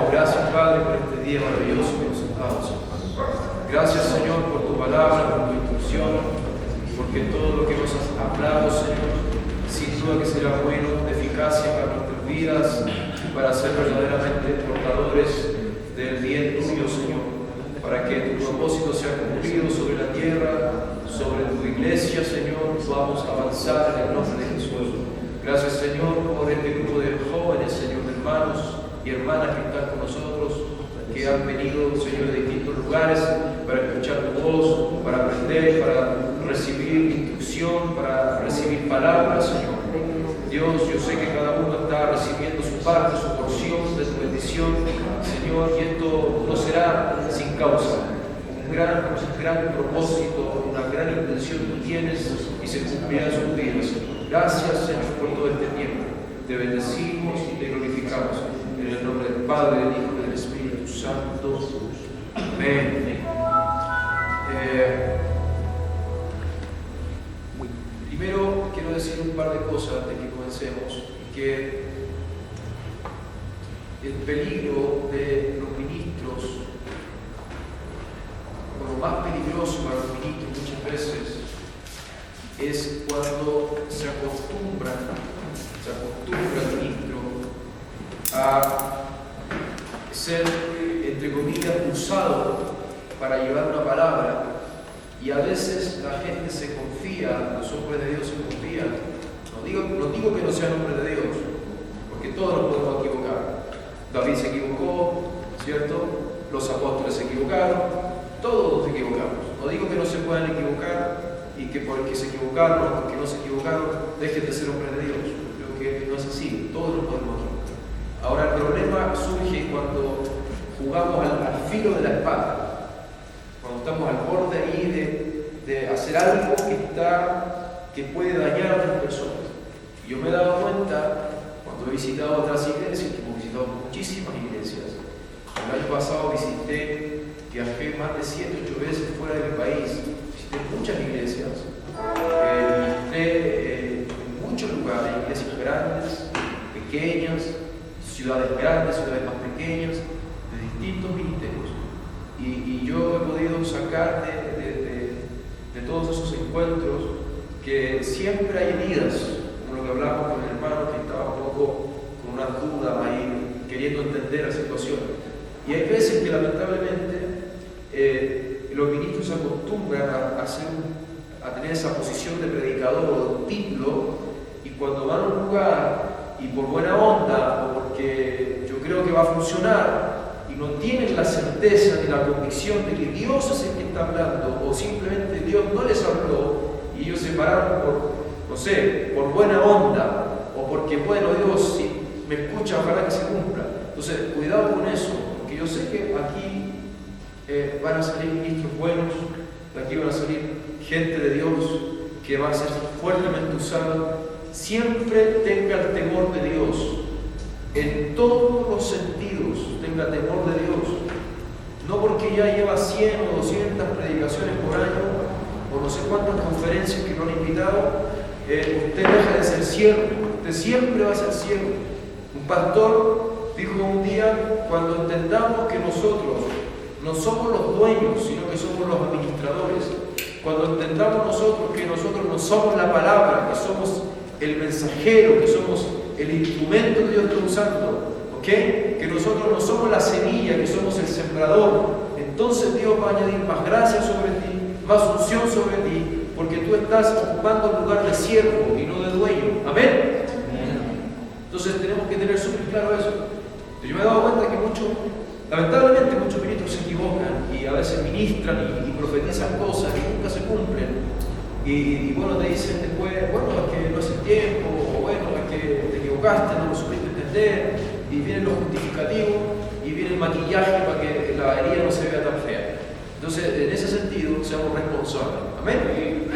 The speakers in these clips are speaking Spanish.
damos gracias, Padre, por este día maravilloso que nos has dado, Señor. Gracias, Señor, por tu palabra, por tu instrucción, porque todo lo que nos has hablado, Señor, sin duda que será bueno, de eficacia para nuestras vidas, para ser verdaderamente portadores del bien tuyo, Señor, para que tu propósito sea cumplido sobre la tierra, sobre tu iglesia, Señor. Vamos a avanzar en el nombre de Jesús. Gracias, Señor, por este grupo de jóvenes, Señor, de hermanos y hermanas que están con nosotros, que han venido, Señor, de distintos lugares para escuchar tu voz, para aprender, para recibir instrucción, para recibir palabras, Señor. Dios, yo sé que cada uno está recibiendo su parte, su porción de tu bendición, Señor, y esto no será sin causa. Un gran propósito, una gran intención tú tienes y se cumplirá en sus vidas. Gracias, Señor, por todo este tiempo. Te bendecimos y te glorificamos. En el nombre del Padre, del Hijo y del Espíritu Santo. Amén. Primero quiero decir un par de cosas antes que comencemos. Que el peligro de los ministros, o lo más peligroso para los ministros muchas veces, es cuando se acostumbra el ministro a ser, entre comillas, usado para llevar una palabra, y a veces la gente se confía, los hombres de Dios se confían. No digo que no sean hombres de Dios, porque todos nos podemos equivocar. David se equivocó, ¿cierto? Los apóstoles se equivocaron, todos nos equivocamos. No digo que no se puedan equivocar y que porque se equivocaron o porque no se equivocaron dejen de ser hombres de Dios. Creo que no es así, todos nos podemos equivocar. Ahora el problema surge cuando jugamos al filo de la espada, cuando estamos al borde ahí de hacer algo que puede dañar a otras personas. Y yo me he dado cuenta cuando he visitado otras iglesias, que hemos visitado muchísimas iglesias. El año pasado viajé más de 7 u 8 veces fuera de mi país, visité muchas iglesias, visité en muchos lugares, iglesias grandes, pequeñas, ciudades grandes, ciudades más pequeñas, de distintos ministerios. Y yo he podido sacar de todos esos encuentros que siempre hay heridas, como lo que hablamos con el hermano que estaba un poco con una duda ahí, queriendo entender la situación. Y hay veces que lamentablemente los ministros se acostumbran a tener esa posición de predicador o de título, y cuando van a un lugar y por buena onda o porque yo creo que va a funcionar y no tienen la certeza ni la convicción de que Dios es el que está hablando, o simplemente Dios no les habló y ellos se pararon por buena onda, o porque, bueno, Dios, si me escucha, ojalá que se cumpla. Entonces, cuidado con eso, porque yo sé que aquí van a salir ministros buenos, de aquí van a salir gente de Dios que va a ser fuertemente usada. Siempre tenga el temor de Dios, en todos los sentidos, tenga temor de Dios. No porque ya lleva 100 o 200 predicaciones por año, o no sé cuántas conferencias que lo han invitado, usted deja de ser siervo. Usted siempre va a ser siervo. Un pastor dijo un día: cuando entendamos que nosotros no somos los dueños, sino que somos los administradores, cuando entendamos nosotros que nosotros no somos la palabra, que somos el mensajero, que somos el instrumento que Dios está usando, ¿okay? Que nosotros no somos la semilla, que somos el sembrador, entonces Dios va a añadir más gracia sobre ti, más unción sobre ti, porque tú estás ocupando el lugar de siervo y no de dueño. ¿Amén? Entonces tenemos que tener súper claro eso. Yo me he dado cuenta que lamentablemente muchos ministros se equivocan y a veces ministran y profetizan cosas que nunca se cumplen. Y bueno, te dicen después: bueno, es que no es el tiempo, o bueno, es que te equivocaste, no lo supiste entender, y vienen los justificativos y viene el maquillaje para que la herida no se vea tan fea. Entonces, en ese sentido, seamos responsables. Amén.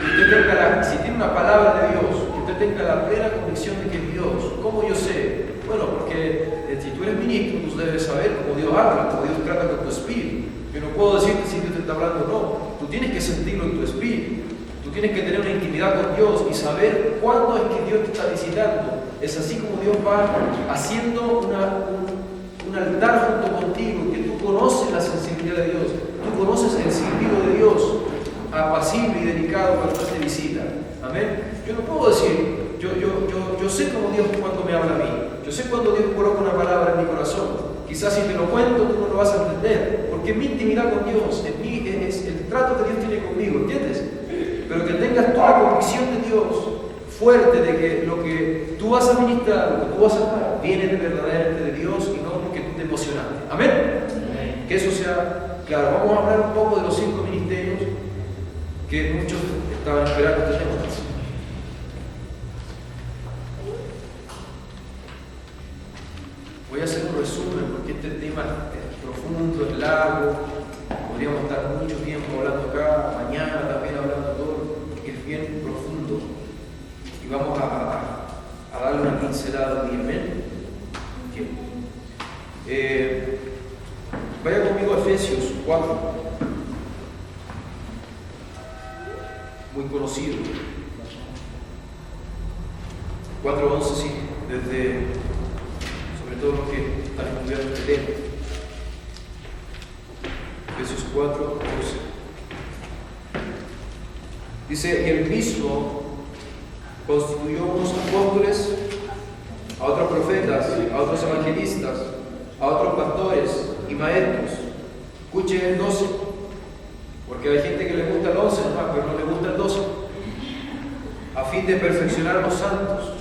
Si tiene una palabra de Dios, que usted tenga la plena convicción de que es Dios. ¿Cómo yo sé? Bueno, porque si tú eres ministro, tú debes saber cómo Dios habla, cómo Dios trata con tu espíritu. Yo no puedo decirte si Dios te está hablando o no. Tú tienes que sentirlo en tu espíritu. Tú tienes que tener una intimidad con Dios y saber cuándo es que Dios te está visitando. Es así como Dios va haciendo un altar junto contigo, que tú conoces la sensibilidad de Dios, tú conoces el silbido de Dios, apacible y delicado cuando Dios te visita. Amén. Yo no puedo decir, yo sé cómo Dios cuando me habla a mí, yo sé cuando Dios coloca una palabra en mi corazón. Quizás si te lo cuento tú no lo vas a entender, porque mi intimidad con Dios, en mí es el trato que Dios tiene conmigo, ¿entiendes? Pero que tengas toda la convicción de Dios fuerte de que lo que tú vas a ministrar, lo que tú vas a hablar, viene verdaderamente de Dios y no porque tú te emocionaste. ¿Amén? Amén. Que eso sea claro. Vamos a hablar un poco de los 5 ministerios que muchos estaban esperando este tema. Voy a hacer un resumen porque este tema es profundo, es largo. Podríamos estar mucho tiempo hablando acá, mañana también hablando todo, porque es bien profundo. Y vamos a darle una pincelada al día. Amén. Vaya conmigo a Efesios 4. Muy conocido. 4:11, sí, sobre todo los que están estudiando este tema. Efesios 4:11. Dice que el mismo constituyó unos apóstoles, a otros profetas, a otros evangelistas, a otros pastores y maestros. Escuchen el 12, porque hay gente que le gusta el 11 nomás, pero no le gusta el 12. A fin de perfeccionar a los santos,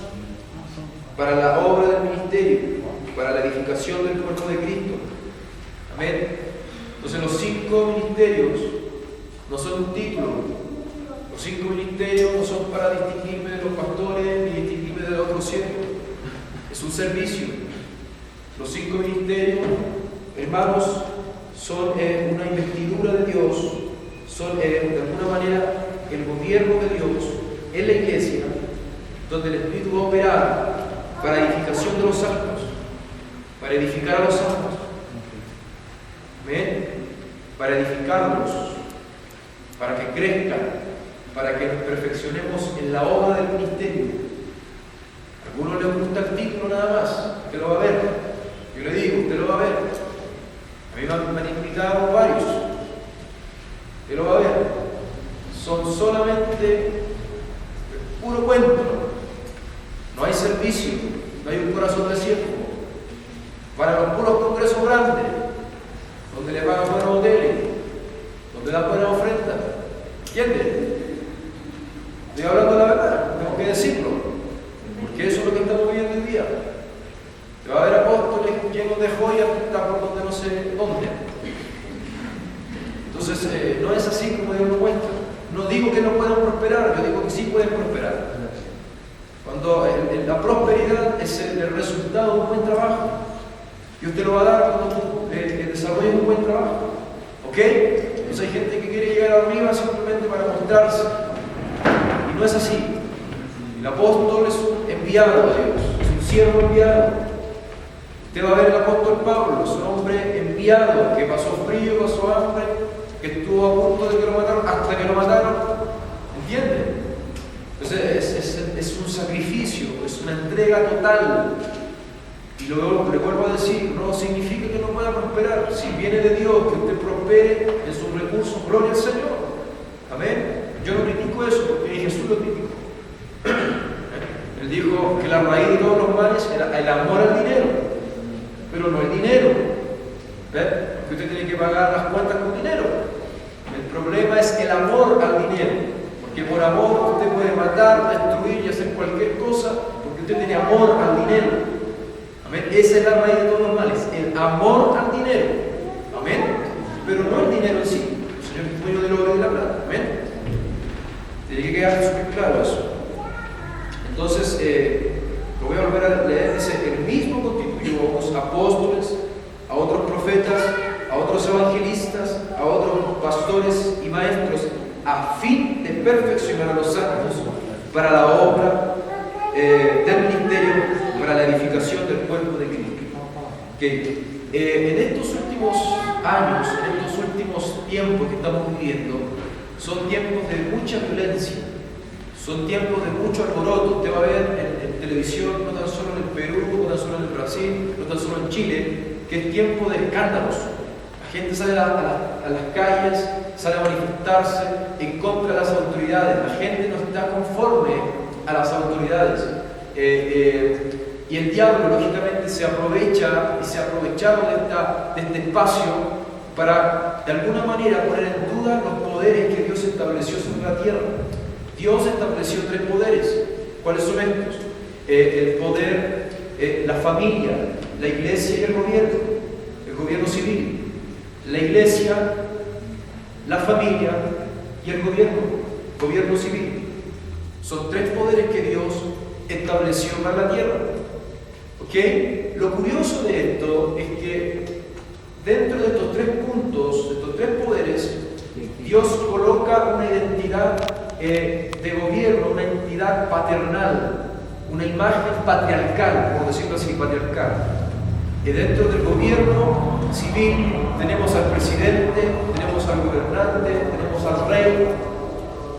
para la obra del ministerio, para la edificación del cuerpo de Cristo. Amén. Entonces los 5 ministerios no son un título. Los 5 ministerios no son para distinguirme de los pastores ni distinguirme de los otros siervos. Es un servicio. Los 5 ministerios, hermanos, son una investidura de Dios, son de alguna manera el gobierno de Dios en la iglesia, donde el Espíritu va a operar para edificación de los santos, para edificar a los santos. ¿Ven? Para edificarlos, para que crezcan, para que nos perfeccionemos en la obra del ministerio. A algunos les gusta el título nada más, usted lo va a ver. Yo le digo, usted lo va a ver. A mí me han invitado varios. Usted lo va a ver. Son solamente puro cuento. No hay servicio, no hay un corazón de siervo. Para los puros congresos grandes, donde le pagan buenos hoteles, donde dan buenas ofrendas. ¿Entiendes? Estoy hablando de la verdad, tengo que decirlo, porque eso es lo que estamos viviendo hoy día. Te va a haber apóstoles llenos de joyas que están por donde no sé dónde. Entonces, no es así como Dios lo muestra. No digo que no puedan prosperar, yo digo que sí pueden prosperar. Cuando la prosperidad es el resultado de un buen trabajo, Dios te lo va a dar cuando tú desarrolles un buen trabajo. ¿Ok? Entonces hay gente que quiere llegar arriba simplemente para mostrarse. Y no es así. El apóstol es un enviado de Dios, es un siervo enviado. Usted va a ver el apóstol Pablo, es un hombre enviado que pasó frío, pasó hambre, que estuvo a punto de que lo mataron, hasta que lo mataron. ¿Entiende? Entonces es un sacrificio, es una entrega total. Y luego le vuelvo a decir, no significa que no pueda prosperar. Si viene de Dios, que usted prospere en sus recursos, gloria al Señor. Amén. Yo no critico eso porque Jesús lo criticó. Él dijo que la raíz de todos los males era el amor al dinero, pero no el dinero. ¿Ves? Porque usted tiene que pagar las cuentas con dinero. El problema es el amor al dinero. Porque por amor usted puede matar, destruir y hacer cualquier cosa, porque usted tiene amor al dinero. Amén. Esa es la raíz de todos los males, el amor al dinero. Amén. Pero no el dinero en sí. El Señor es dueño del oro y de la plata. Amén. Tiene que quedar súper claro eso. Entonces, lo voy a volver a leer. Dice: el mismo constituyó a unos apóstoles, a otros profetas, a otros evangelistas, a otros pastores y maestros, a fin de perfeccionar a los santos para la obra del ministerio, para la edificación del cuerpo de Cristo. En estos últimos años, en estos últimos tiempos que estamos viviendo, son tiempos de mucha violencia, son tiempos de mucho alboroto. Usted va a ver en televisión, no tan solo en el Perú, no tan solo en el Brasil, no tan solo en Chile, que es tiempo de escándalos. La gente sale a las calles, sale a manifestarse en contra de las autoridades. La gente no está conforme a las autoridades. Y el diablo, lógicamente, se aprovecha y se ha aprovechado de este espacio para, de alguna manera, poner en duda los poderes que Dios estableció sobre la tierra. Dios estableció 3 poderes. ¿Cuáles son estos? El poder, la familia, la iglesia y el gobierno civil. La iglesia, la familia y el gobierno civil. Son 3 poderes que Dios estableció para la tierra. ¿Ok? Lo curioso de esto es que dentro de estos 3 puntos, de estos 3 poderes, Dios coloca una identidad de gobierno, una entidad paternal, una imagen patriarcal, por decirlo así, patriarcal. Dentro del gobierno civil tenemos al presidente, tenemos al gobernante, tenemos al rey,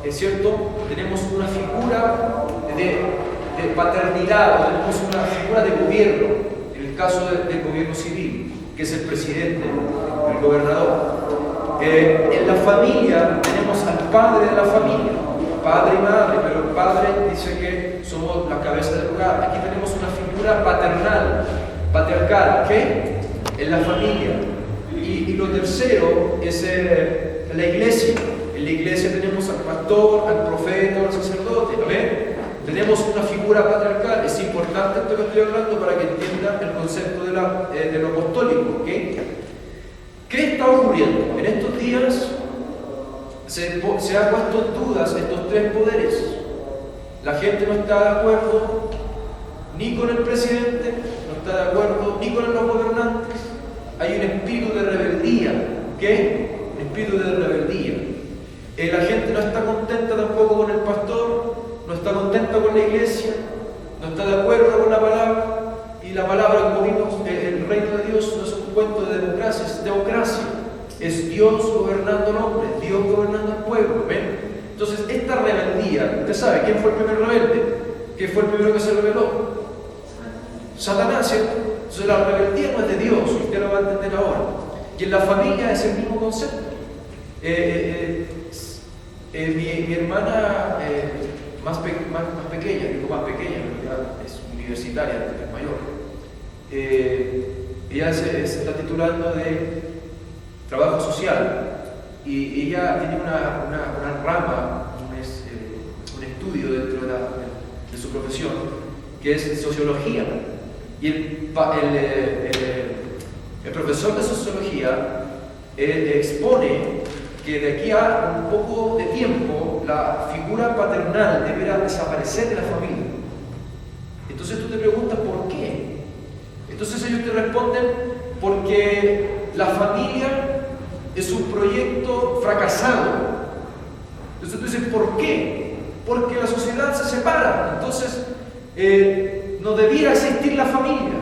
¿es cierto? Tenemos una figura de paternidad, o tenemos una figura de gobierno, en el caso del gobierno civil, que es el presidente, el gobernador. En la familia tenemos al padre de la familia, padre y madre, pero el padre dice que somos la cabeza del hogar. Aquí tenemos una figura paternal, patriarcal, ¿ok? En la familia. Y lo tercero es la iglesia. En la iglesia tenemos al pastor, al profeta, al sacerdote, ¿ven? Tenemos una figura patriarcal. Es importante esto que estoy hablando para que entiendan el concepto de lo apostólico, ¿ok? ¿Qué está ocurriendo? En estos días se ha puesto en dudas estos 3 poderes. La gente no está de acuerdo ni con el presidente, no está de acuerdo ni con los gobernantes. Hay un espíritu de rebeldía. ¿Qué? Un espíritu de rebeldía. La gente no está contenta tampoco con el pastor, no está contenta con la iglesia, no está de acuerdo con la palabra. Y la palabra, como vimos, el reino de Dios no es un cuento de democracia, es democracia. Es Dios gobernando al hombre, Dios gobernando al pueblo. ¿Ven? Entonces, esta rebeldía, usted sabe, ¿quién fue el primer rebelde? ¿Quién fue el primero que se rebeló? Satanás, ¿cierto? Entonces la rebeldía no es de Dios, usted lo va a entender ahora. Y en la familia es el mismo concepto. Mi hermana más pequeña, digo más pequeña, ya es universitaria, es mayor. Ella se está titulando de trabajo social y ella tiene una rama, un estudio dentro de su profesión, que es sociología. Y el profesor de sociología expone que de aquí a un poco de tiempo la figura paternal deberá desaparecer de la familia. Entonces tú te preguntas ¿por qué? Entonces ellos te responden porque la familia es un proyecto fracasado. Entonces tú dices ¿por qué? Porque la sociedad se separa. Entonces no debiera existir la familia.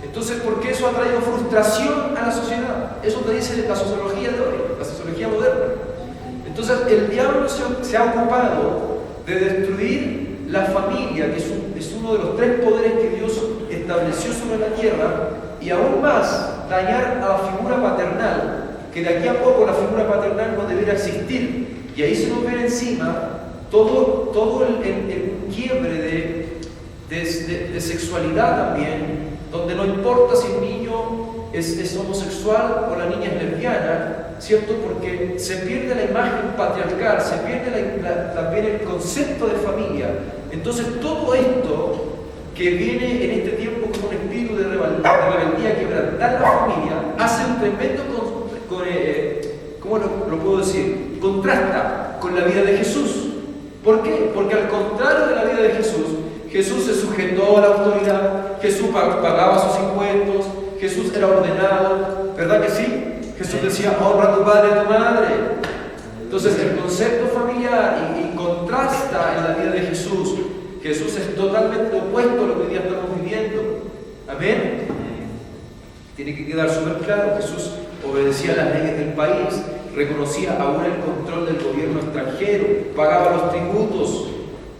Entonces, ¿por qué eso ha traído frustración a la sociedad? Eso te dice la sociología de hoy, la sociología moderna. Entonces, el diablo se ha ocupado de destruir la familia, que es uno de los 3 poderes que Dios estableció sobre la tierra, y aún más dañar a la figura paternal, que de aquí a poco la figura paternal no debiera existir. Y ahí se nos ve encima todo el quiebre de sexualidad también, donde no importa si el niño es homosexual o la niña es lesbiana, ¿cierto? Porque se pierde la imagen patriarcal, se pierde también el concepto de familia. Entonces todo esto que viene en este tiempo como un espíritu de rebeldía, quebrantar la familia, hace un tremendo, ¿cómo lo puedo decir? Contrasta con la vida de Jesús. ¿Por qué? Porque al contrario de la vida de Jesús se sujetó a la autoridad, Jesús pagaba sus impuestos, Jesús era ordenado, ¿verdad que sí? Jesús decía, honra a tu padre y a tu madre. Entonces el concepto familiar y contrasta en la vida de Jesús. Jesús es totalmente opuesto a lo que hoy día estamos viviendo. Amén. Tiene que quedar súper claro, Jesús obedecía las leyes del país, reconocía aún el control del gobierno extranjero, pagaba los tributos,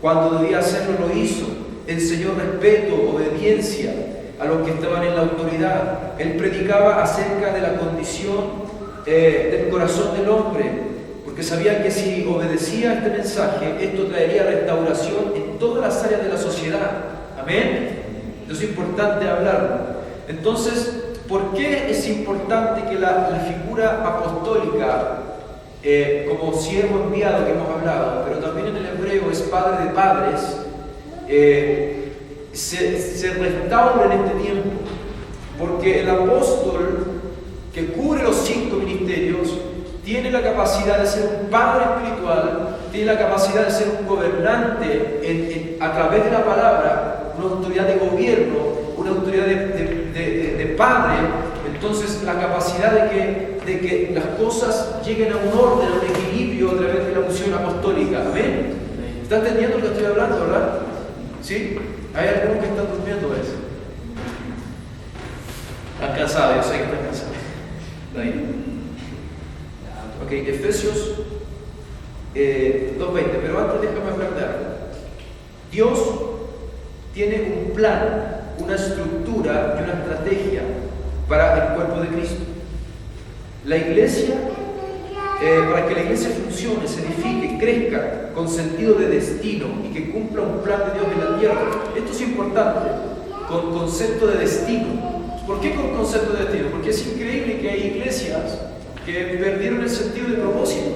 cuando debía hacerlo lo hizo, enseñó respeto, obediencia, a los que estaban en la autoridad. Él predicaba acerca de la condición del corazón del hombre, porque sabía que si obedecía a este mensaje, esto traería restauración en todas las áreas de la sociedad. Amén. Eso es importante hablarlo. Entonces, ¿por qué es importante que la figura apostólica, como siervo enviado que hemos hablado, pero también en el hebreo es padre de padres, se restaure en este tiempo? Porque el apóstol que cubre los 5 ministerios tiene la capacidad de ser un padre espiritual, tiene la capacidad de ser un gobernante a través de la palabra, una autoridad de gobierno, una autoridad de padre. Entonces, la capacidad de que las cosas lleguen a un orden, a un equilibrio a través de la unción apostólica. ¿Amén? ¿Está entendiendo lo que estoy hablando, verdad? ¿Sí? Hay algunos que están durmiendo a veces. Están cansados, yo sé que están cansados. ¿Está bien? Ok, Efesios 2:20, pero antes déjame hablar de algo. Dios tiene un plan, una estructura y una estrategia para el cuerpo de Cristo. La iglesia, para que la iglesia funcione, se edifique, crezca con sentido de destino y que cumpla un plan de Dios en la tierra. Esto es importante, con concepto de destino. ¿Por qué con concepto de destino? Porque es increíble que hay iglesias que perdieron el sentido de propósito.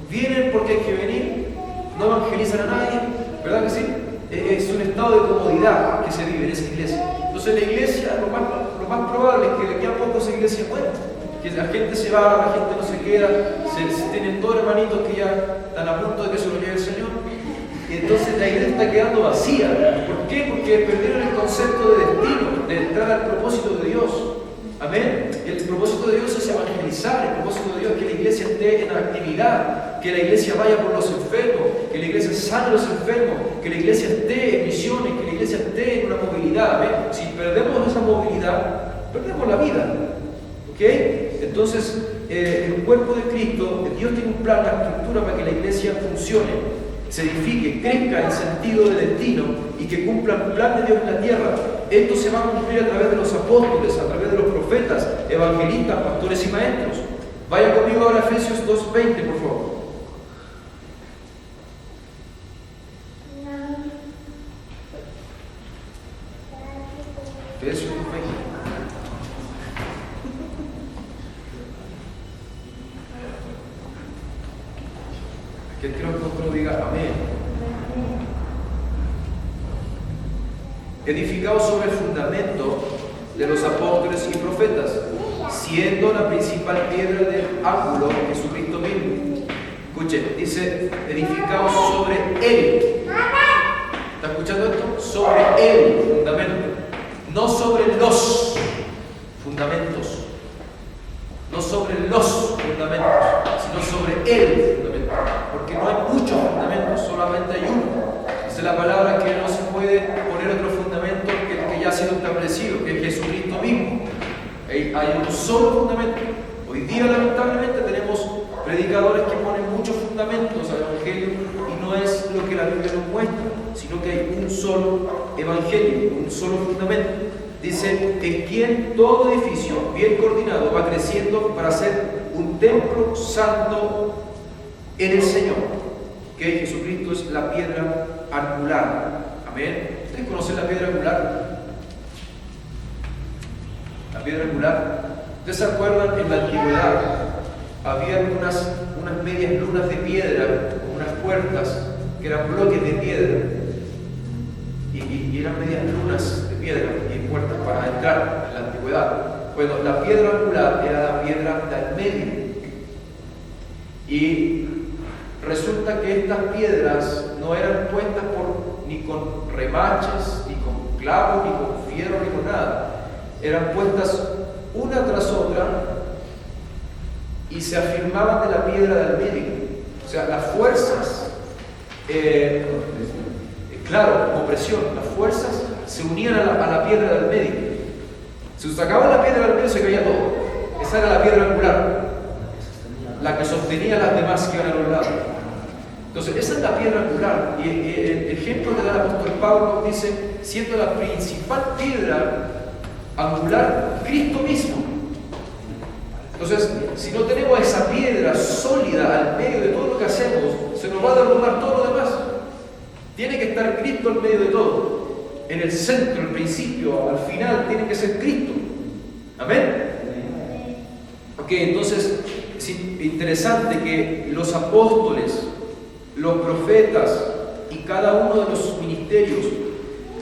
Vienen porque hay que venir, no evangelizan a nadie, ¿verdad que sí? Es un estado de comodidad que se vive en esa iglesia. Entonces la iglesia, lo más probable es que de aquí a poco esa iglesia muera, que la gente se va, la gente no se queda, se tienen todos hermanitos que ya están a punto de que se lo lleve el Señor, y entonces la iglesia está quedando vacía. ¿Por qué? Porque perdieron el concepto de destino, de entrar al propósito de Dios. Amén. El propósito de Dios es evangelizar. El propósito de Dios es que la iglesia esté en actividad, que la iglesia vaya por los enfermos, que la iglesia sane a los enfermos, que la iglesia esté en misiones, que la iglesia esté en una movilidad. Amén. Si perdemos esa movilidad, perdemos la vida. ¿Ok? Entonces, el cuerpo de Cristo, Dios tiene un plan, una estructura para que la iglesia funcione, se edifique, crezca en sentido de destino y que cumpla el plan de Dios en la tierra. Esto se va a cumplir a través de los apóstoles, a través de los profetas, evangelistas, pastores y maestros. Vaya conmigo ahora a Efesios 2:20, por favor. Efesios 2:20. Que creo que otro diga amén. Edificado sobre el fundamento de los apóstoles y profetas, siendo la principal piedra del ángulo Jesucristo mismo. Escuche, dice edificado sobre él. ¿Está escuchando esto? Sobre el fundamento, no sobre los fundamentos, no sobre los fundamentos, sino sobre el fundamento, porque no hay muchos fundamentos, solamente hay uno. Dice la palabra que no se puede poner otro fundamento que el que ya ha sido establecido, que es Jesucristo mismo. Hay un solo fundamento. Hoy día, lamentablemente, tenemos predicadores que ponen muchos fundamentos al Evangelio y no es lo que la Biblia nos muestra, sino que hay un solo Evangelio, un solo fundamento. Dice, en quien todo edificio bien coordinado va creciendo para ser un templo santo en el Señor, que Jesucristo es la piedra angular. Amén. ¿Ustedes conocen la piedra angular? La piedra angular. ¿Ustedes se acuerdan? En la antigüedad había unas medias lunas de piedra, unas puertas que eran bloques de piedra, y eran medias lunas de piedra y puertas para entrar en la antigüedad. Bueno, la piedra angular era la piedra del medio, y resulta que estas piedras no eran puestas ni con remaches, ni con clavos, ni con fierro, ni con nada. Eran puestas una tras otra y se afirmaban de la piedra del medio. O sea, las fuerzas, claro, como presión, las fuerzas se unían a la piedra del medio. Si sacaban la piedra del medio se caía todo. Esa era la piedra angular, la que sostenía las demás que iban a los lados. Entonces, esa es la piedra angular. Y el ejemplo que da el apóstol Pablo dice, siendo la principal piedra angular, Cristo mismo. Entonces, si no tenemos esa piedra sólida al medio de todo lo que hacemos, se nos va a derrumbar todo lo demás. Tiene que estar Cristo al medio de todo. En el centro, el principio, al final, tiene que ser Cristo. Amén. Ok, entonces es interesante que los apóstoles, los profetas y cada uno de los ministerios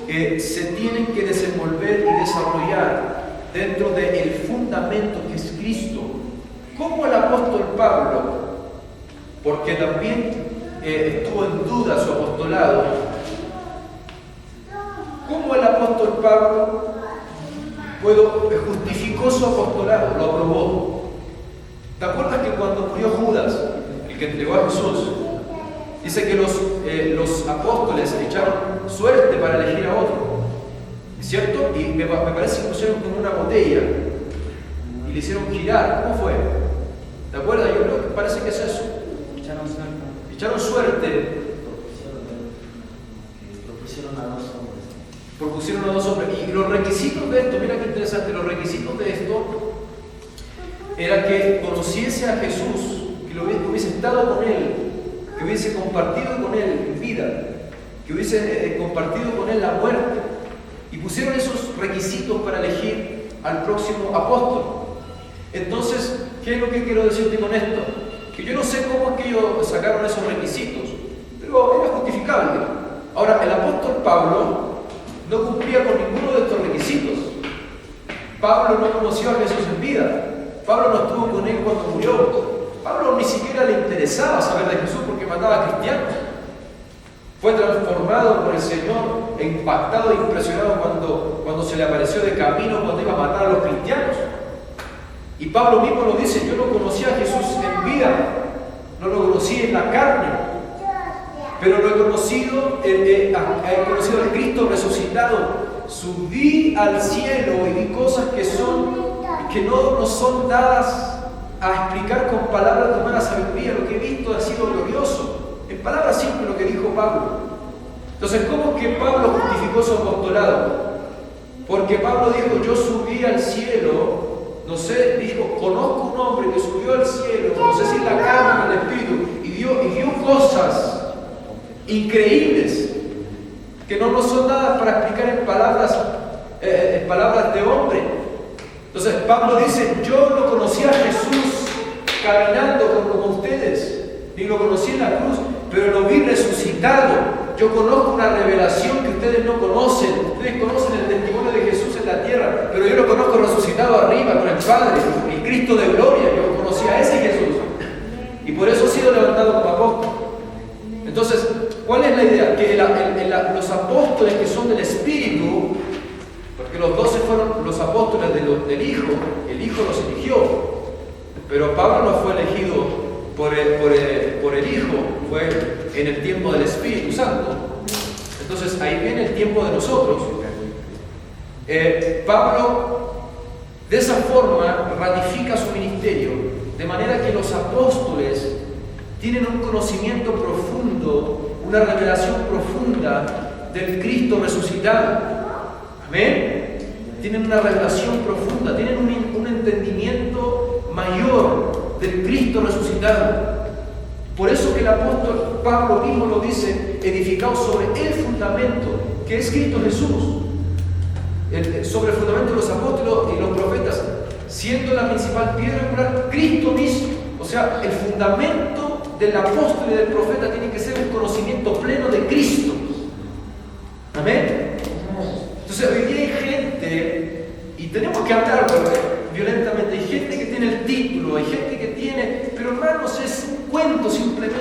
se tienen que desenvolver y desarrollar dentro del fundamento que es Cristo. Como el apóstol Pablo, porque también estuvo en duda su apostolado, como el apóstol Pablo justificó su apostolado, lo aprobó. ¿Te acuerdas que cuando murió Judas, el que entregó a Jesús, dice que los apóstoles echaron suerte para elegir a otro? ¿Es cierto? Y me parece que pusieron como una botella y le hicieron girar. ¿Cómo fue? ¿Te acuerdas? Yo creo que parece que es eso. Echaron suerte. Propusieron a dos hombres. Y los requisitos de esto, mira qué interesante, los requisitos de esto era que conociese a Jesús, que hubiese estado con Él, que hubiese compartido con Él en vida, que hubiese compartido con Él la muerte. Y pusieron esos requisitos para elegir al próximo apóstol. Entonces, ¿qué es lo que quiero decirte con esto? Que yo no sé cómo es que ellos sacaron esos requisitos, pero era justificable. Ahora, el apóstol Pablo no cumplía con ninguno de estos requisitos. Pablo no conoció a Jesús en vida. Pablo no estuvo con él cuando murió. Pablo ni siquiera le interesaba saber de Jesús porque mataba a cristianos. Fue transformado por el Señor, impactado e impresionado cuando se le apareció de camino, cuando iba a matar a los cristianos. Y Pablo mismo lo dice: yo no conocí a Jesús en vida, no lo conocí en la carne, pero lo he conocido, al Cristo resucitado. Subí al cielo y vi cosas que no nos son dadas a explicar con palabras de humana sabiduría. Lo que he visto ha sido glorioso. En palabras simples lo que dijo Pablo. Entonces, ¿cómo es que Pablo justificó su apostolado? Porque Pablo dijo: yo subí al cielo. No sé, dijo: conozco un hombre que subió al cielo, no sé si en la carne o en el espíritu, y vio cosas increíbles que no nos son dadas para explicar en palabras de hombre. Entonces Pablo dice: yo no conocí a Jesús caminando como ustedes, ni lo conocí en la cruz, pero lo vi resucitado. Yo conozco una revelación que ustedes no conocen. Ustedes conocen el testimonio de Jesús en la tierra, pero yo lo conozco resucitado arriba con el Padre, el Cristo de gloria. Yo conocí a ese Jesús y por eso he sido levantado como apóstol. Entonces, ¿cuál es la idea? Que los apóstoles que son del Espíritu, porque los 12 fueron los apóstoles del Hijo, el Hijo los eligió, pero Pablo no fue elegido por el Hijo, fue en el tiempo del Espíritu Santo. Entonces ahí viene el tiempo de nosotros. Pablo de esa forma ratifica su ministerio, de manera que los apóstoles tienen un conocimiento profundo, una revelación profunda del Cristo resucitado. Amén. Tienen una revelación profunda, tienen un entendimiento mayor del Cristo resucitado. Por eso que el apóstol Pablo mismo lo dice: edificado sobre el fundamento que es Cristo Jesús, sobre el fundamento de los apóstoles y los profetas, siendo la principal piedra angular Cristo mismo. O sea, el fundamento del apóstol y del profeta tiene que ser un conocimiento pleno de Cristo. Amén. Entonces hoy día hay gente, y tenemos que hablar violentamente, hay gente que tiene el título, hay gente que tiene, pero hermanos, es un cuento simplemente.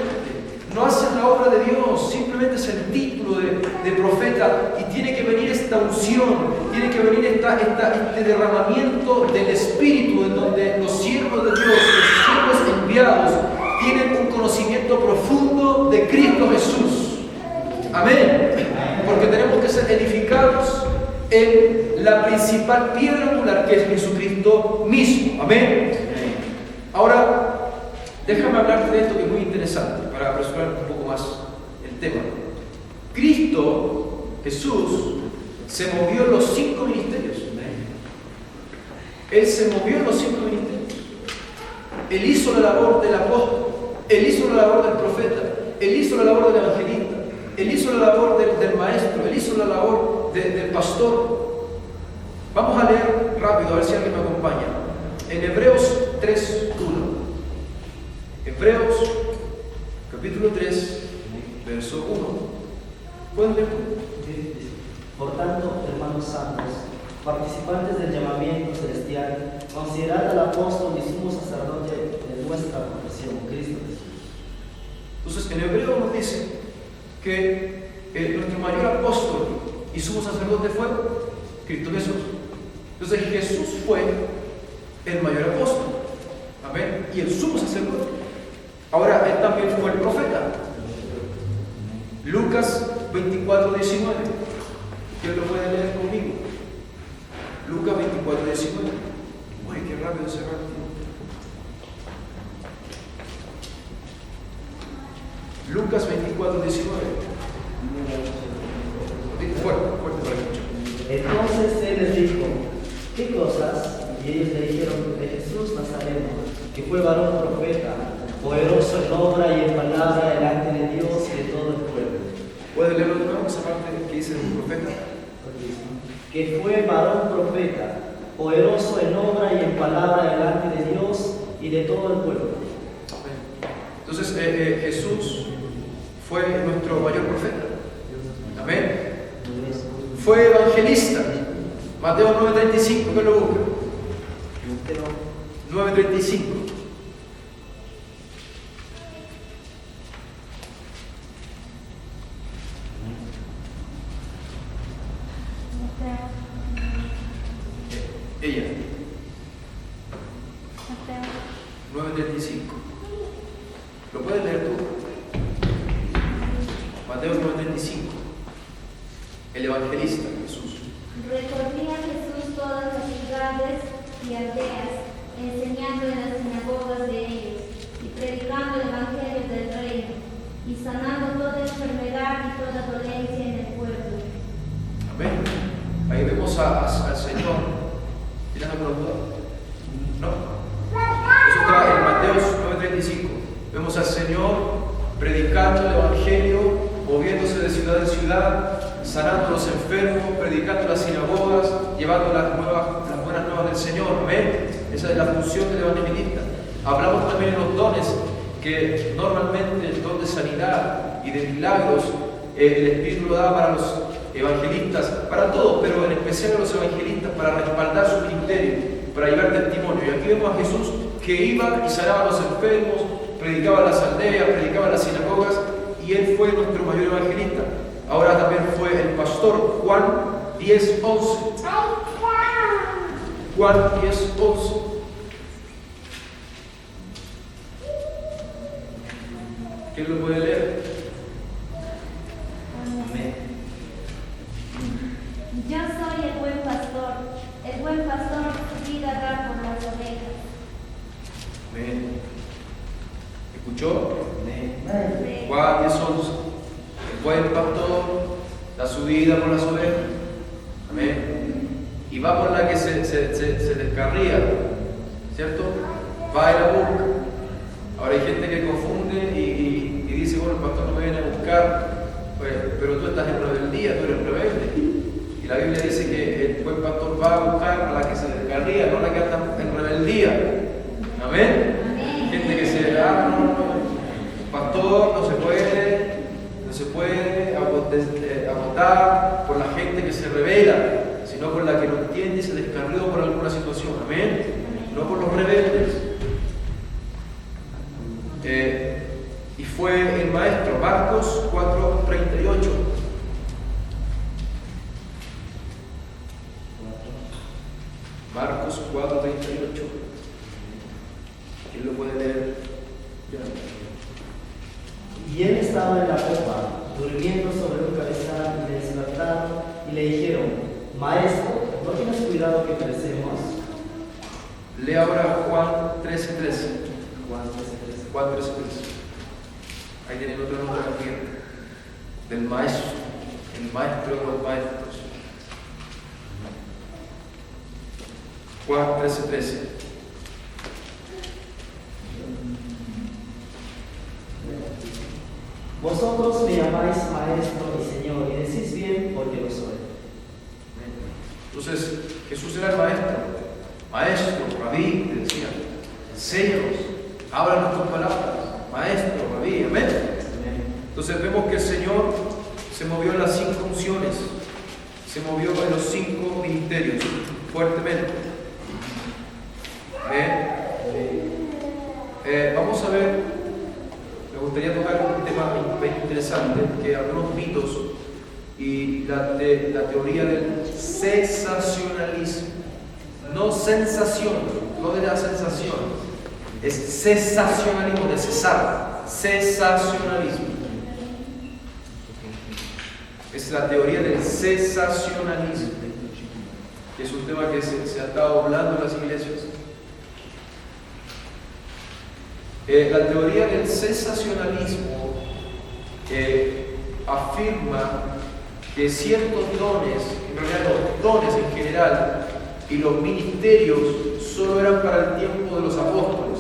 No hacen la obra de Dios, simplemente es el título de profeta, y tiene que venir esta unción, tiene que venir este derramamiento del Espíritu, en donde los siervos de Dios, los siervos enviados, tienen un conocimiento profundo de Cristo Jesús. Amén. Porque tenemos que ser edificados en la principal piedra angular, que es Jesucristo mismo. Amén. Ahora, déjame hablarte de esto que es muy interesante para apresurar un poco más el tema. Cristo, Jesús, se movió en los 5 ministerios. Él se movió en los 5 ministerios. Él hizo la labor del apóstol. Él hizo la labor del profeta. Él hizo la labor del evangelista. Él hizo la labor del maestro. Él hizo la labor del pastor. Vamos a leer rápido, a ver si alguien me acompaña. En Hebreos 3:1. Hebreos, capítulo 3, verso 1. ¿Pueden leer? Por tanto, hermanos santos, participantes del llamamiento celestial, considerad al apóstol y sumo sacerdote de nuestra profesión, Cristo Jesús. Entonces, en Hebreo nos dice que nuestro mayor apóstol y sumo sacerdote fue Cristo Jesús. Entonces, Jesús fue el mayor apóstol. Amén. Y el sumo sacerdote. Ahora, él también fue el profeta. Lucas 24:19. ¿Quién lo puede leer conmigo? Lucas 24:19. Uy, qué rápido se va el tiempo. Lucas 24:19. Fuerte para escuchar. Entonces él les dijo, ¿qué cosas? Y ellos le dijeron de Jesús Nazareno, que fue varón profeta, poderoso en obra y en palabra delante de Dios y de todo el pueblo. ¿Puede leerlo de nuevo esa parte que dice el profeta? Que fue varón profeta, poderoso en obra y en palabra delante de Dios y de todo el pueblo. Entonces Jesús fue nuestro mayor profeta. Amén. Fue evangelista. Mateo 9:35, ¿qué lo busca? 9:35. Ella. 9:35. ¿Lo puedes leer tú? Mateo 9:35. El evangelista Jesús. Recorría Jesús todas las ciudades y aldeas, enseñando en las sinagogas de ellos y predicando el evangelio del reino y sanando toda enfermedad y toda dolencia en el pueblo. Amén. Ahí vemos al Señor. ¿Tienes alguna duda? No. Eso está en Mateo 9:35. Vemos al Señor predicando el evangelio, moviéndose de ciudad en ciudad, sanando a los enfermos, predicando en las sinagogas, llevando las buenas nuevas del Señor. Amén. Esa es la función del evangelista. Hablamos también de los dones, que normalmente el don de sanidad y de milagros, el Espíritu lo da para los evangelistas, para todos, pero en especial a los evangelistas, para respaldar su ministerio, para llevar testimonio. Y aquí vemos a Jesús que iba y sanaba a los enfermos, predicaba en las aldeas, predicaba en las sinagogas, y él fue nuestro mayor evangelista. Ahora también fue el pastor. Juan 10:11. Juan 10:11. ¿Quién lo puede leer? Amén. Yo soy el buen pastor su vida da por las ovejas. Amén. ¿Escuchó? Amén. Juan 10:11. El buen pastor da su vida por las ovejas. Amén. Y va por la que se descarría, ¿cierto? Va y la busca. Ahora hay gente que confunde y dice, bueno, el pastor no me viene a buscar, pues, pero tú estás en rebeldía, tú eres rebelde. Y la Biblia dice que el buen pastor va a buscar a la que se descarría, no a la que anda en rebeldía. Amén. Gente que se pastor no se puede agotar por la gente que se revela, sino por la que no entiende y se descarrió por alguna situación. Amén. No por los rebeldes. Y fue el maestro. Marcos 4:38. Marcos 4:38. ¿Quién lo puede leer? Y él estaba en la popa, durmiendo sobre un cabezal, y le despertaron y le dijeron, Maestro, ¿no tienes cuidado que perecemos? Lee ahora Juan 13:13. Juan 13:13. Juan 13:13. Ahí tienen otro nombre aquí. Del maestro. El maestro de los maestros. Juan 13:13. Vosotros me llamáis maestro y señor, y decís bien porque lo soy. Entonces, Jesús era el maestro, rabí, te decía, enséñanos, háblanos con palabras, maestro, rabí, amén. Entonces vemos que el Señor se movió en las 5 unciones, se movió en los 5 ministerios, fuertemente. Vamos a ver, me gustaría tocar un tema interesante, que algunos mitos y la teoría del cesacionalismo, no sensación, no de la sensación, es cesacionalismo, de cesar, cesacionalismo. Es la teoría del cesacionalismo, que es un tema que se ha estado hablando en las iglesias. La teoría del cesacionalismo afirma que ciertos dones, en realidad los dones en general, y los ministerios solo eran para el tiempo de los apóstoles,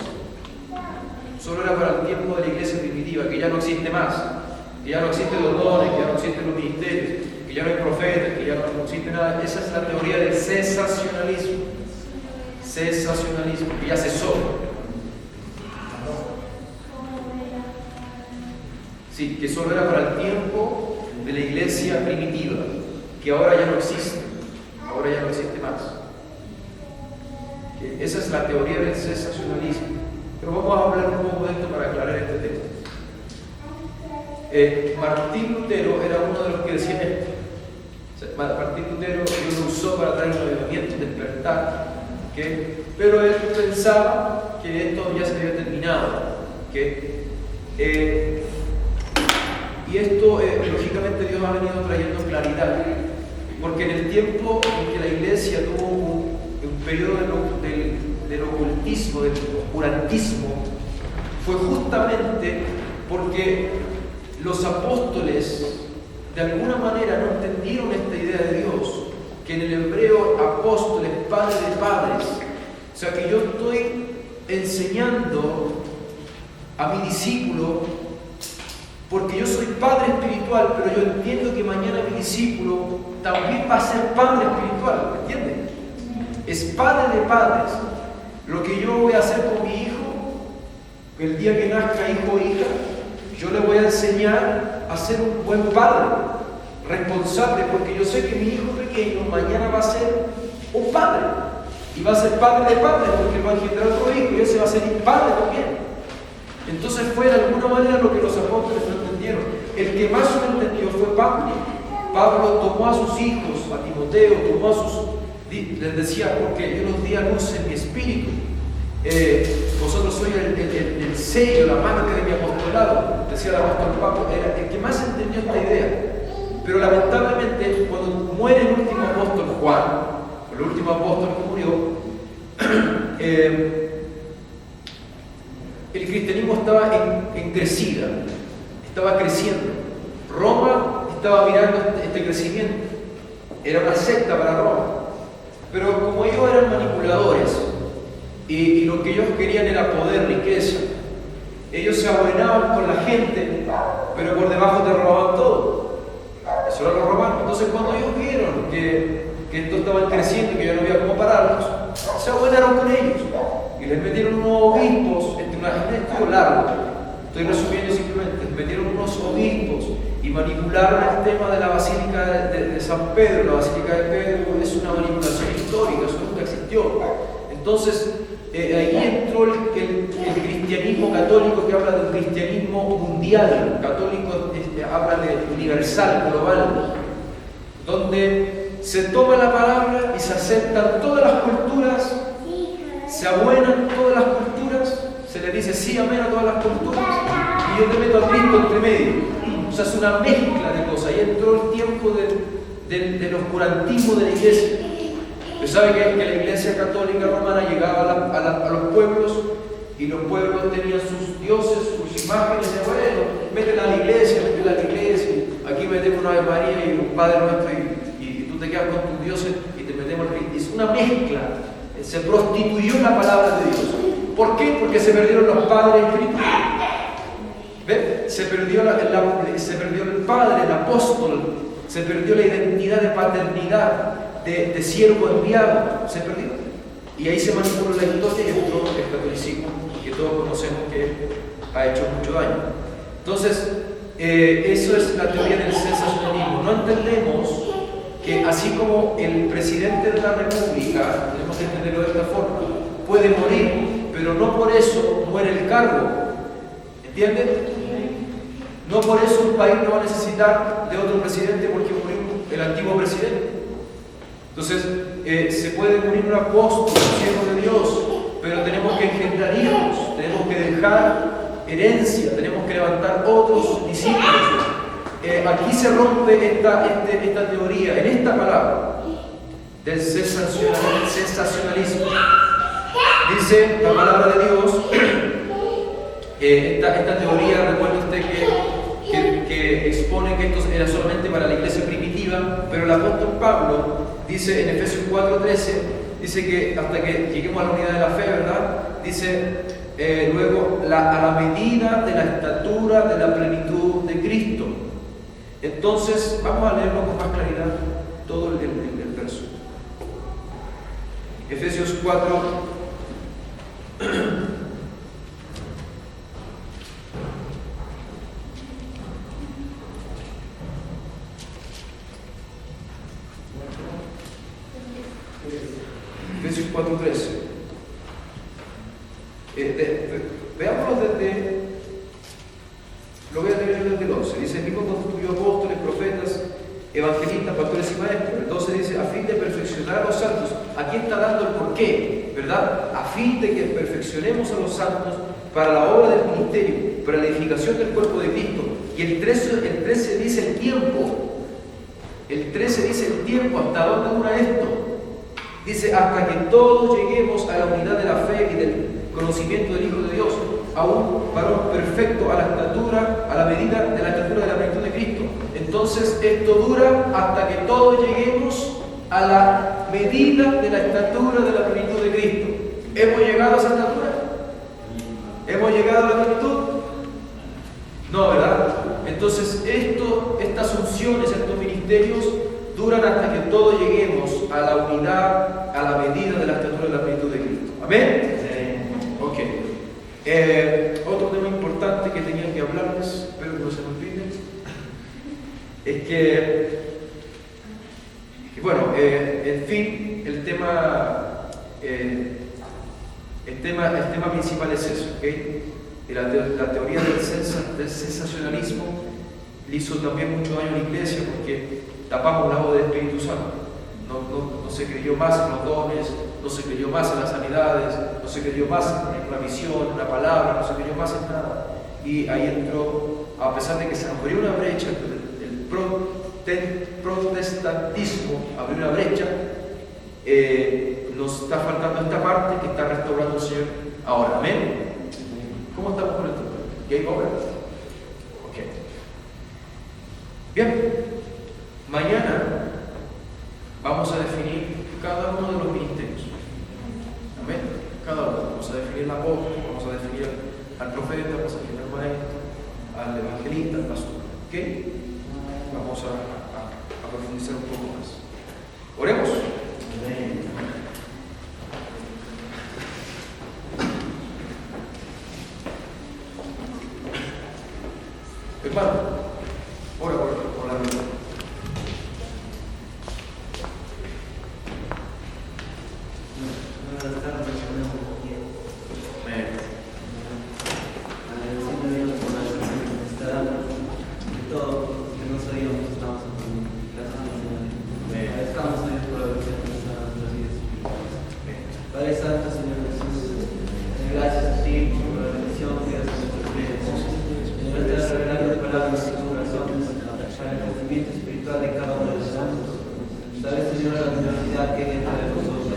solo era para el tiempo de la iglesia primitiva, que ya no existe más, que ya no existen los dones, que ya no existen los ministerios, que ya no hay profetas, que ya no existe nada. Esa es la teoría del cesacionalismo, que ya cesó. Sí, que solo era para el tiempo de la iglesia primitiva, que ahora ya no existe más. Esa es la teoría del cesacionalismo. Pero vamos a hablar un poco de esto para aclarar este tema. Martín Lutero era uno de los que decía esto. Martín Lutero Dios lo usó para traer un avivamiento, despertar, pero él pensaba que esto ya se había terminado. Y esto, lógicamente, Dios ha venido trayendo claridad, porque en el tiempo en que la iglesia tuvo un periodo del ocultismo, del oscurantismo, fue justamente porque los apóstoles de alguna manera no entendieron esta idea de Dios, que en el hebreo apóstol es padre de padres. O sea que yo estoy enseñando a mi discípulo porque yo soy padre espiritual, pero yo entiendo que mañana mi discípulo también va a ser padre espiritual, ¿me entiendes? Es padre de padres. Lo que yo voy a hacer con mi hijo, el día que nazca hijo o hija, yo le voy a enseñar a ser un buen padre, responsable, porque yo sé que mi hijo pequeño mañana va a ser un padre, y va a ser padre de padres, porque va a engendrar otro hijo, y ese va a ser padre también. Entonces fue de alguna manera lo que los apóstoles no entendieron. El que más lo entendió fue Pablo. Pablo tomó a sus hijos, a Timoteo, les decía, porque yo los di a luz en mi espíritu. Vosotros sois el sello, la marca de mi apostolado, decía el apóstol Pablo. Era el que más entendió esta idea. Pero lamentablemente, cuando muere el último apóstol Juan, el último apóstol que murió, el cristianismo estaba en crecida, estaba creciendo. Roma estaba mirando este crecimiento. Era una secta para Roma. Pero como ellos eran manipuladores y lo que ellos querían era poder, riqueza, ellos se abuenaban con la gente, pero por debajo te robaban todo. Eso eran los romanos. Entonces cuando ellos vieron que esto estaba creciendo, que ya no había cómo pararlos, se abuenaron con ellos y les metieron unos obispos. Un estudio largo, estoy resumiendo simplemente, metieron unos obispos y manipularon el tema de la Basílica de San Pedro. La Basílica de Pedro es una manipulación histórica, eso nunca existió. Entonces, ahí entró el cristianismo católico, que habla de un cristianismo mundial. Católico habla de universal, global, donde se toma la palabra y se aceptan todas las culturas, se abuenan todas las culturas, se le dice sí, amén a todas las culturas, y yo te meto a Cristo entre medio. O sea, es una mezcla de cosas. Ahí entró el tiempo del oscurantismo de la iglesia. Usted sabe que la iglesia católica romana llegaba a los pueblos, y los pueblos tenían sus dioses, sus imágenes, de bueno, métela a la iglesia, aquí metemos una Ave María y un Padre Nuestro, y tú te quedas con tus dioses y te metemos el Cristo. Es una mezcla. se prostituyó la palabra de Dios. ¿Por qué? Porque se perdieron los padres espirituales. ¿Ven? Se perdió el padre, el apóstol, se perdió la identidad de paternidad, de siervo enviado, se perdió. Y ahí se manipuló la historia y entró el catolicismo, que todos conocemos que ha hecho mucho daño. Entonces, eso es la teoría del sensacionalismo. No entendemos que así como el presidente de la República, tenemos que entenderlo de esta forma, puede morir, pero no por eso muere el cargo. ¿Entienden? No por eso un país no va a necesitar de otro presidente porque murió el antiguo presidente. Entonces, se puede morir un apóstol, un siervo de Dios, pero tenemos que engendrar hijos, tenemos que dejar herencia, tenemos que levantar otros discípulos. Aquí se rompe esta teoría, en esta palabra, del sensacionalismo. Dice la palabra de Dios, esta teoría, recuerde usted que expone que esto era solamente para la iglesia primitiva, pero el apóstol Pablo dice en Efesios 4:13, dice que hasta que lleguemos a la unidad de la fe, ¿verdad? Dice luego, a la medida de la estatura de la plenitud de Cristo. Entonces, vamos a leerlo con más claridad todo el verso. Efesios 4. Efesios 4:13. Veámoslo lo voy a leer desde el 11. Dice: el mismo constituyó apóstoles, profetas, evangelistas, pastores y maestros. El 12 dice: a fin de perfeccionar a los santos. Aquí está dando el porqué, ¿verdad? A fin de que perfeccionemos a los santos para la obra del ministerio, para la edificación del cuerpo de Cristo. Y el 13 dice el tiempo. El 13 dice el tiempo. ¿Hasta dónde dura esto? Dice: hasta que todos lleguemos a la unidad de la fe y del conocimiento del Hijo de Dios, a un varón perfecto, a la estatura, a la medida de la estatura de la plenitud de Cristo. Entonces, esto dura hasta que todos lleguemos a la medida de la estatura de la plenitud de Cristo. ¿Hemos llegado a esa estatura? ¿Hemos llegado a la plenitud? No, ¿verdad? Entonces, estas unciones, estos ministerios, duran hasta que todos lleguemos a la unidad, a la medida de la estatura de la plenitud de Cristo. ¿Amén? Ok. Otro tema importante que tenía que hablarles, espero que no se me olvide, es que bueno, en fin, el tema principal es eso, ¿ok? La teoría del sensacionalismo le hizo también mucho daño a la iglesia porque tapamos la voz del Espíritu Santo. No se creyó más en los dones, no se creyó más en las sanidades, no se creyó más en una visión, una palabra, no se creyó más en nada. Y ahí entró, a pesar de que se abrió una brecha, el protestantismo abrió una brecha, nos está faltando esta parte que está restaurando el Señor ahora. ¿Amén? ¿Cómo estamos con esto? ¿Game over? Ok. Bien, mañana vamos a definir cada uno de los ministerios. Amén. Cada uno. Vamos a definir al apóstol, vamos a definir al profeta, vamos a definir al maestro, al evangelista, al pastor. ¿Ok? Vamos a profundizar un poco más. Oremos. Amén. Hermano, ora por la vida. Sabes, Señor, la necesidad que hay dentro de nosotros.